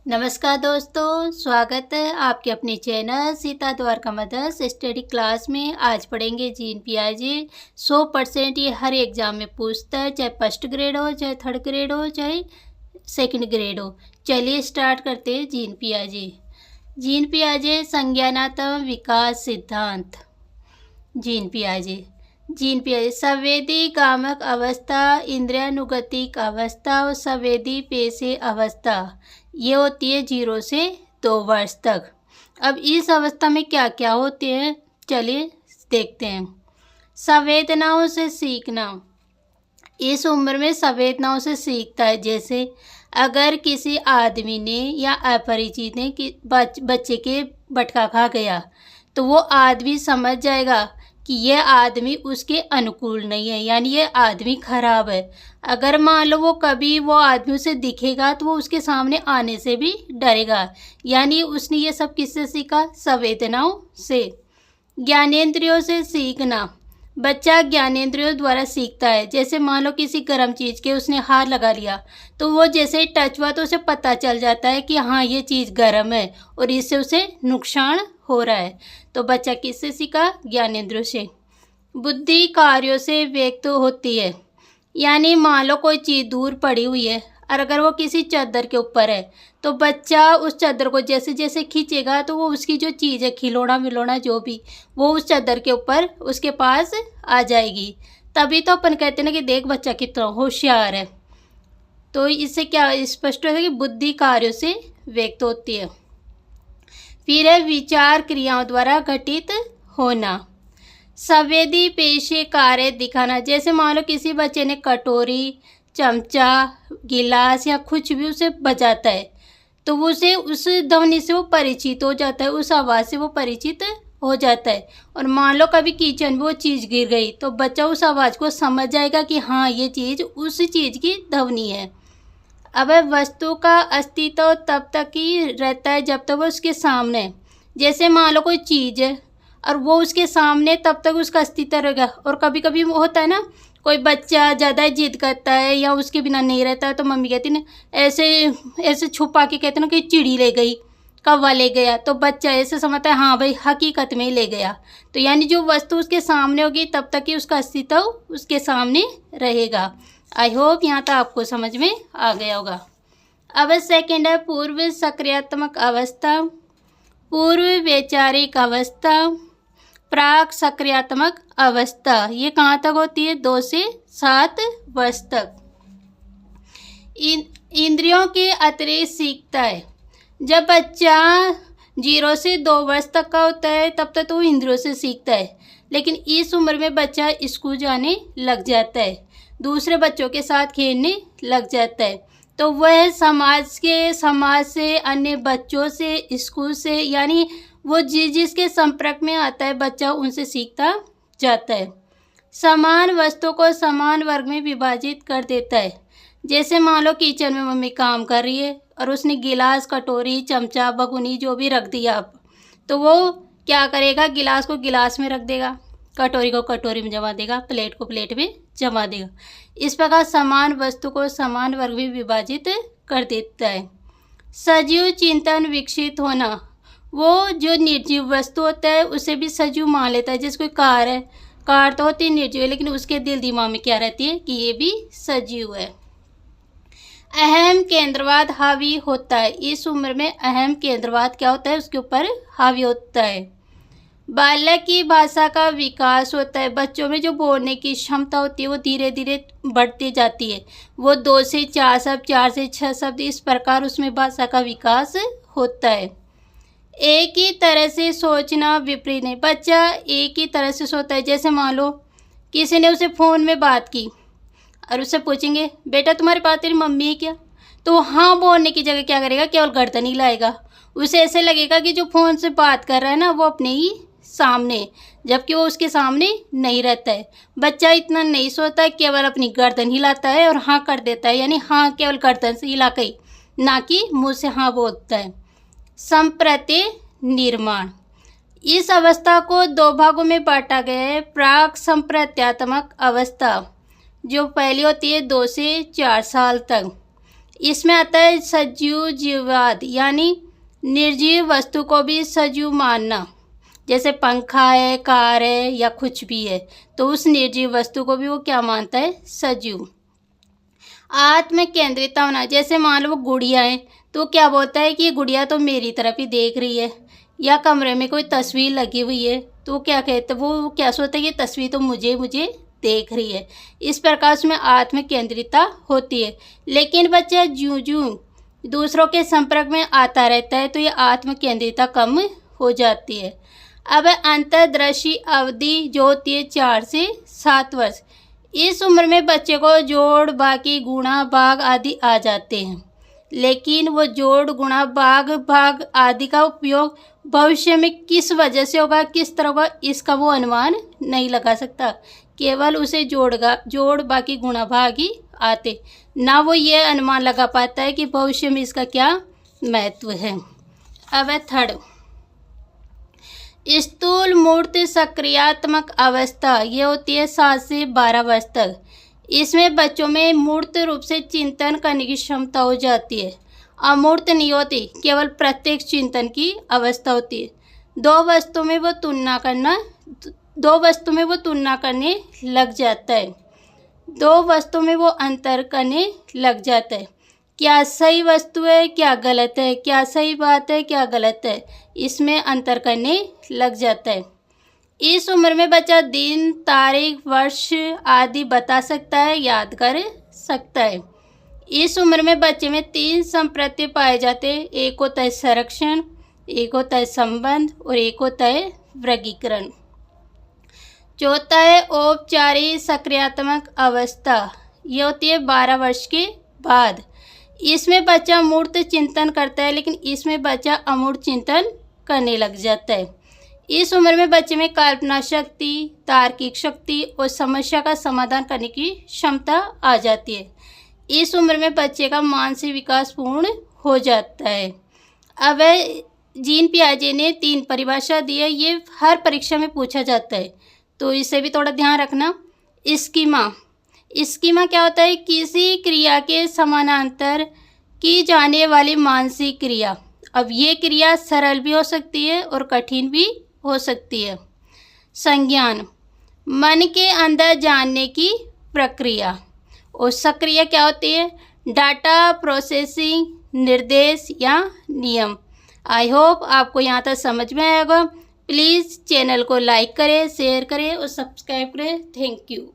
नमस्कार दोस्तों, स्वागत है आपके अपने channel Sita Dwarka mothers study class में। आज पढ़ेंगे जीन पियाजे। 100% ये हर एग्जाम में पूछता है, चाहे फर्स्ट ग्रेड हो, चाहे थर्ड ग्रेड हो, चाहे सेकंड ग्रेड हो। चलिए स्टार्ट करते हैं जीन पियाजे। जीन पियाजे संज्ञानात्मक विकास सिद्धांत। जीन पियाजे संवेदी कामक अवस्था, इंद्रियानुगतिक अवस्था और संवेदी पेशे अवस्था, ये होती है 0 से 2 वर्ष तक। अब इस अवस्था में क्या क्या होते हैं, चलिए देखते हैं। संवेदनाओं से सीखना, इस उम्र में संवेदनाओं से सीखता है। जैसे अगर किसी आदमी ने या अपरिचित ने कि बच्चे के बटका खा गया, तो वो आदमी समझ जाएगा कि यह आदमी उसके अनुकूल नहीं है, यानी ये आदमी खराब है। अगर मान लो वो कभी वो आदमी उसे दिखेगा तो वो उसके सामने आने से भी डरेगा। यानी उसने ये सब किससे सीखा? संवेदनाओं से। ज्ञानेंद्रियों से सीखना, बच्चा ज्ञानेंद्रियों द्वारा सीखता है। जैसे मान लो किसी गर्म चीज़ के उसने हाथ लगा लिया, तो वो जैसे टच हुआ तो उसे पता चल जाता है कि हाँ ये चीज़ गर्म है और इससे उसे नुकसान हो रहा है। तो बच्चा किससे सीखा? ज्ञानेंद्रियों से। बुद्धि कार्यों से व्यक्त होती है। यानी मान लो कोई चीज़ दूर पड़ी हुई है और अगर वो किसी चादर के ऊपर है, तो बच्चा उस चादर को जैसे जैसे खींचेगा तो वो उसकी जो चीज़ है, खिलौना विलौना जो भी, वो उस चादर के ऊपर उसके पास आ जाएगी। तभी तो अपन कहते हैं ना कि देख बच्चा कितना होशियार है। तो इससे क्या स्पष्ट होता है कि बुद्धि कार्यों से व्यक्त होती है। फिर है विचार क्रियाओं द्वारा घटित होना। संवेदी पेशे कार्य दिखाना, जैसे मान लो किसी बच्चे ने कटोरी, चमचा, गिलास या कुछ भी उसे बजाता है, तो वो उसे उस ध्वनि से वो परिचित हो जाता है, उस आवाज़ से वो परिचित हो जाता है। और मान लो कभी किचन में वो चीज़ गिर गई, तो बच्चा उस आवाज़ को समझ जाएगा कि हाँ ये चीज़ उस चीज़ की ध्वनि है। अब वस्तु का अस्तित्व तब तक ही रहता है जब तक वो उसके सामने है। जैसे मान लो कोई चीज़ है और वो उसके सामने, तब तक उसका अस्तित्व रहेगा। और कभी कभी होता है ना, कोई बच्चा ज़्यादा जिद करता है या उसके बिना नहीं रहता है, तो मम्मी कहती ना ऐसे ऐसे छुपा के कहते ना कि चिड़ी ले गई, कौवा ले गया, तो बच्चा ऐसे समझता है हाँ भाई हकीकत में ही ले गया। तो यानी जो वस्तु उसके सामने होगी तब तक ही उसका अस्तित्व उसके सामने रहेगा। आई होप यहाँ तक आपको समझ में आ गया होगा। अब सेकेंड है पूर्व सक्रियात्मक अवस्था, पूर्व वैचारिक अवस्था, प्राक सक्रियात्मक अवस्था। ये कहाँ तक होती है? 2 से 7 वर्ष तक। इंद्रियों के अतिरिक्त सीखता है। जब बच्चा 0 से 2 वर्ष तक का होता है तब तक तो इंद्रियों से सीखता है, लेकिन इस उम्र में बच्चा स्कूल जाने लग जाता है, दूसरे बच्चों के साथ खेलने लग जाता है, तो वह समाज से, अन्य बच्चों से, स्कूल से, यानी वो जिसके संपर्क में आता है बच्चा उनसे सीखता जाता है। समान वस्तु को समान वर्ग में विभाजित कर देता है। जैसे मान लो किचन में मम्मी काम कर रही है और उसने गिलास, कटोरी, चमचा, भगोनी जो भी रख दिया आप, तो वो क्या करेगा? गिलास को गिलास में रख देगा, कटोरी को कटोरी में जमा देगा, प्लेट को प्लेट में जमा देगा। इस प्रकार समान वस्तु को समान वर्ग में विभाजित कर देता है। सजीव चिंतन विकसित होना, वो जो निर्जीव वस्तु होता है उसे भी सजीव मान लेता है। जैसे कोई कार है, कार तो होती है निर्जीव, लेकिन उसके दिल दिमाग में क्या रहती है कि ये भी सजीव है। अहम केंद्रवाद हावी होता है। इस उम्र में अहम केंद्रवाद क्या होता है? उसके ऊपर हावी होता है। बालक की भाषा का विकास होता है। बच्चों में जो बोलने की क्षमता होती है वो धीरे धीरे बढ़ती जाती है। वो 2 से 4 शब्द, 4 से 6 शब्द, इस प्रकार उसमें भाषा का विकास होता है। एक ही तरह से सोचना विपरीत नहीं, बच्चा एक ही तरह से सोचता है। जैसे मान लो किसी ने उसे फ़ोन में बात की और उससे पूछेंगे बेटा तुम्हारे पास तेरी मम्मी है क्या, तो हाँ बोलने की जगह क्या करेगा? केवल गर्दन ही लाएगा। उसे ऐसे लगेगा कि जो फ़ोन से बात कर रहा है ना वो अपने ही सामने, जबकि वो उसके सामने नहीं रहता है। बच्चा इतना नहीं सोचता है, केवल अपनी गर्दन हिलाता है और हाँ कर देता है, यानी हाँ केवल गर्दन से हिला के, ना कि मुँह से हाँ बोलता है। संप्रति निर्माण, इस अवस्था को 2 भागों में बांटा गया है। प्राक संप्रत्यात्मक अवस्था, जो पहली होती है 2 से 4 साल तक। इसमें आता है सजीव जीववाद, यानी निर्जीव वस्तु को भी सजीव मानना। जैसे पंखा है, कार है या कुछ भी है, तो उस निर्जीव वस्तु को भी वो क्या मानता है? सजीव। आत्म केंद्रिता होना, जैसे मान लो गुड़िया है, तो क्या बोलता है कि ये गुड़िया तो मेरी तरफ ही देख रही है। या कमरे में कोई तस्वीर लगी हुई है, तो क्या कहते, वो क्या सोचता है कि तस्वीर तो मुझे देख रही है। इस प्रकार से आत्म केंद्रिता होती है। लेकिन बच्चा ज्यों ज्यों दूसरों के संपर्क में आता रहता है, तो ये आत्म केंद्रिता कम हो जाती है। अब अंतर्दृष्टि अवधि जो होती है 4 से 7 वर्ष। इस उम्र में बच्चे को जोड़, बाकी, गुणा, भाग आदि आ जाते हैं। लेकिन वो जोड़, गुणा, भाग आदि का उपयोग भविष्य में किस वजह से होगा, किस तरह होगा, इसका वो अनुमान नहीं लगा सकता। केवल उसे जोड़, बाकी, गुणा, भाग ही आते, ना वो ये अनुमान लगा पाता है कि भविष्य में इसका क्या महत्व है। अब है थर्ड, स्थूल मूर्त सक्रियात्मक अवस्था। ये होती है 7 से 12 वर्ष तक। इसमें बच्चों में मूर्त रूप से चिंतन करने की क्षमता हो जाती है। अमूर्त नहीं होती, केवल प्रत्यक्ष चिंतन की अवस्था होती है। दो वस्तु में वो तुलना करने लग जाता है। दो वस्तु में वो अंतर करने लग जाता है। क्या सही वस्तु है, क्या गलत है, क्या सही बात है, क्या गलत है, इसमें अंतर करने लग जाता है। इस उम्र में बच्चा दिन, तारीख, वर्ष आदि बता सकता है, याद कर सकता है। इस उम्र में बच्चे में 3 संप्रत्य पाए जाते हैं। एक होता है संरक्षण, एक होता है संबंध और एक होता है वर्गीकरण। चौथा है औपचारिक सक्रियात्मक अवस्था। ये होती है 12 वर्ष के बाद। इसमें बच्चा मूर्त चिंतन करता है, लेकिन इसमें बच्चा अमूर्त चिंतन करने लग जाता है। इस उम्र में बच्चे में कल्पना शक्ति, तार्किक शक्ति और समस्या का समाधान करने की क्षमता आ जाती है। इस उम्र में बच्चे का मानसिक विकास पूर्ण हो जाता है। अब जीन पियाजे ने 3 परिभाषा दी है, ये हर परीक्षा में पूछा जाता है, तो इसे भी थोड़ा ध्यान रखना। स्कीमा क्या होता है? किसी क्रिया के समानांतर की जाने वाली मानसिक क्रिया। अब ये क्रिया सरल भी हो सकती है और कठिन भी हो सकती है। संज्ञान, मन के अंदर जानने की प्रक्रिया। और सक्रिय क्या होती है? डाटा प्रोसेसिंग, निर्देश या नियम। आई होप आपको यहाँ तक समझ में आएगा। प्लीज़ चैनल को लाइक करें, शेयर करें और सब्सक्राइब करें। Thank you.